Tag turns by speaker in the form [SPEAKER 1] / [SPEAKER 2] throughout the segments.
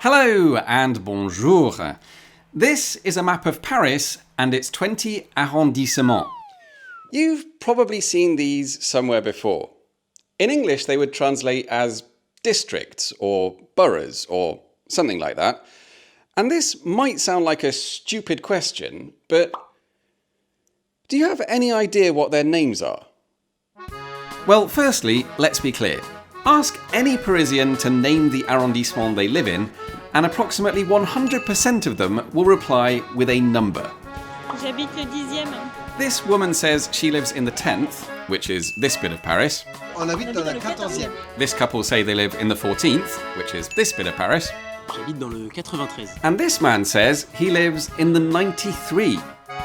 [SPEAKER 1] Hello and bonjour. This is a map of Paris and its 20 arrondissements. You've probably seen these somewhere before. In English, they would translate as districts or boroughs or something like that. And this might sound like a stupid question, but do you have any idea what their names are? Well, firstly, let's be clear. Ask any Parisian to name the arrondissement they live in, and approximately 100% of them will reply with a number.
[SPEAKER 2] J'habite le 10e.
[SPEAKER 1] This woman says she lives in the 10th, which is this bit of Paris.
[SPEAKER 3] On habite dans la 14e.
[SPEAKER 1] This couple say they live in the 14th, which is this bit of Paris.
[SPEAKER 4] J'habite dans le 93.
[SPEAKER 1] And this man says he lives in the 93,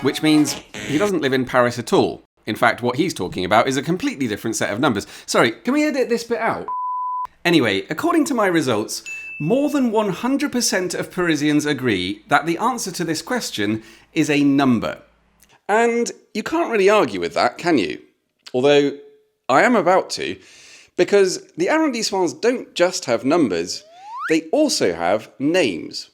[SPEAKER 1] which means he doesn't live in Paris at all. In fact, what he's talking about is a completely different set of numbers. Sorry, can we edit this bit out? Anyway, according to my results, more than 100% of Parisians agree that the answer to this question is a number. And you can't really argue with that, can you? Although I am about to, because the arrondissements don't just have numbers, they also have names.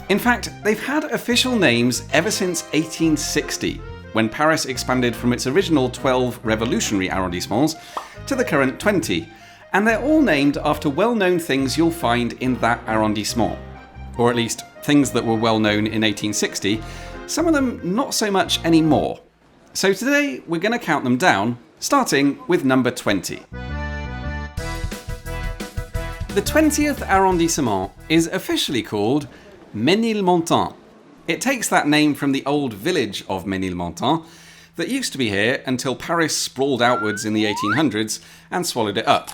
[SPEAKER 1] In fact, they've had official names ever since 1860, when Paris expanded from its original 12 revolutionary arrondissements to the current 20, and they're all named after well-known things you'll find in that arrondissement. Or at least, things that were well-known in 1860, some of them not so much anymore. So today, we're going to count them down, starting with number 20. The 20th arrondissement is officially called Ménilmontant. It takes that name from the old village of Ménilmontant that used to be here until Paris sprawled outwards in the 1800s and swallowed it up.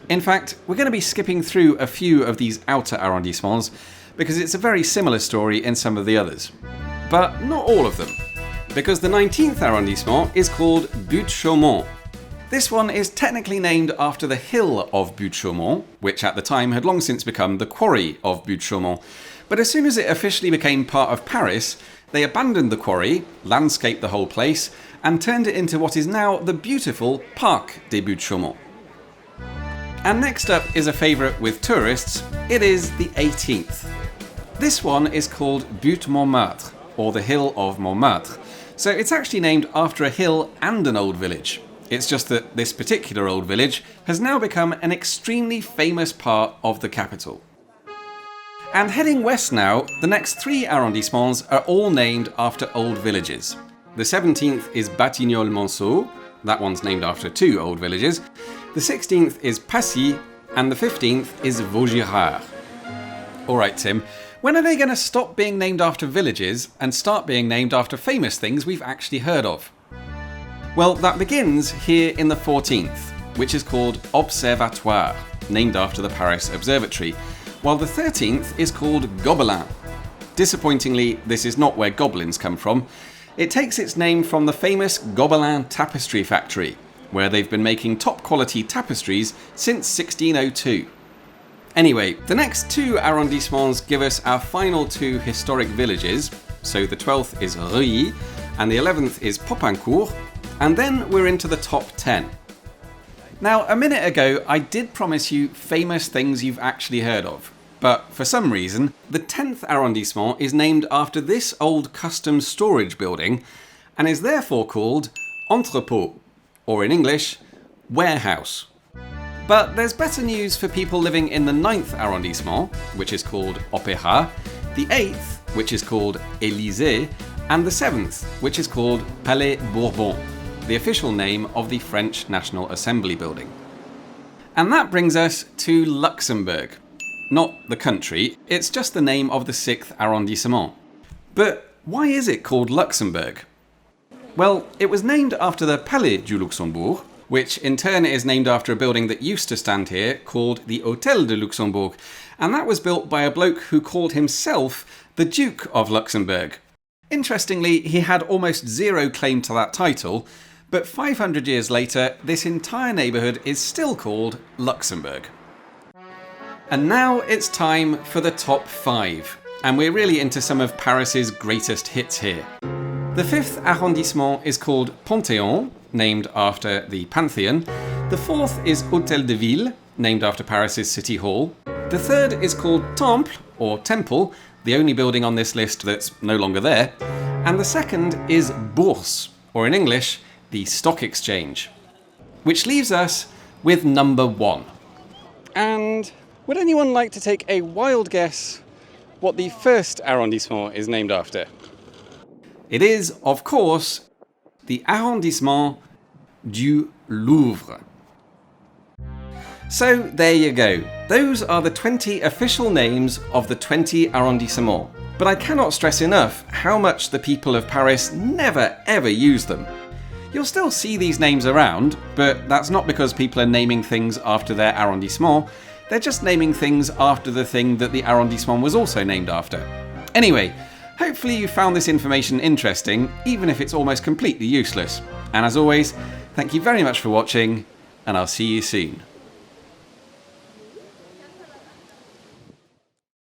[SPEAKER 1] In fact, we're going to be skipping through a few of these outer arrondissements because it's a very similar story in some of the others. But not all of them, because the 19th arrondissement is called Butte-Chaumont. This one is technically named after the hill of Butte-Chaumont, which at the time had long since become the quarry of Butte-Chaumont. But as soon as it officially became part of Paris, they abandoned the quarry, landscaped the whole place, and turned it into what is now the beautiful Parc des Buttes-Chaumont. And next up is a favourite with tourists. It is the 18th. This one is called Butte-Montmartre, or the Hill of Montmartre. So it's actually named after a hill and an old village. It's just that this particular old village has now become an extremely famous part of the capital. And heading west now, the next 3 arrondissements are all named after old villages. The 17th is Batignolles-Monceau, that one's named after 2 old villages. The 16th is Passy, and the 15th is Vaugirard. Alright Tim, when are they going to stop being named after villages and start being named after famous things we've actually heard of? Well, that begins here in the 14th, which is called Observatoire, named after the Paris Observatory, while the 13th is called Gobelin. Disappointingly, this is not where goblins come from. It takes its name from the famous Gobelin tapestry factory, where they've been making top quality tapestries since 1602. Anyway, the next 2 arrondissements give us our final 2 historic villages, so the 12th is Reuilly, and the 11th is Popincourt, and then we're into the top 10. Now, a minute ago, I did promise you famous things you've actually heard of. But for some reason, the 10th arrondissement is named after this old customs storage building and is therefore called Entrepôt, or in English, warehouse. But there's better news for people living in the 9th arrondissement, which is called Opéra, the 8th, which is called Élysée, and the 7th, which is called Palais Bourbon, the official name of the French National Assembly building. And that brings us to Luxembourg. Not the country, it's just the name of the 6th arrondissement. But why is it called Luxembourg? Well, it was named after the Palais du Luxembourg, which in turn is named after a building that used to stand here called the Hôtel de Luxembourg, and that was built by a bloke who called himself the Duke of Luxembourg. Interestingly, he had almost zero claim to that title, but 500 years later, this entire neighbourhood is still called Luxembourg. And now it's time for the top 5, and we're really into some of Paris's greatest hits here. The 5th arrondissement is called Panthéon, named after the Pantheon. The 4th is Hôtel de Ville, named after Paris's City Hall. The third is called Temple, or Temple, the only building on this list that's no longer there. And the second is Bourse, or in English, the Stock Exchange. Which leaves us with number 1. And would anyone like to take a wild guess what the first arrondissement is named after? It is, of course, the Arrondissement du Louvre. So there you go. Those are the 20 official names of the 20 arrondissements. But I cannot stress enough how much the people of Paris never ever use them. You'll still see these names around, but that's not because people are naming things after their arrondissement. They're just naming things after the thing that the arrondissement was also named after. Anyway, hopefully you found this information interesting, even if it's almost completely useless. And as always, thank you very much for watching, and I'll see you soon.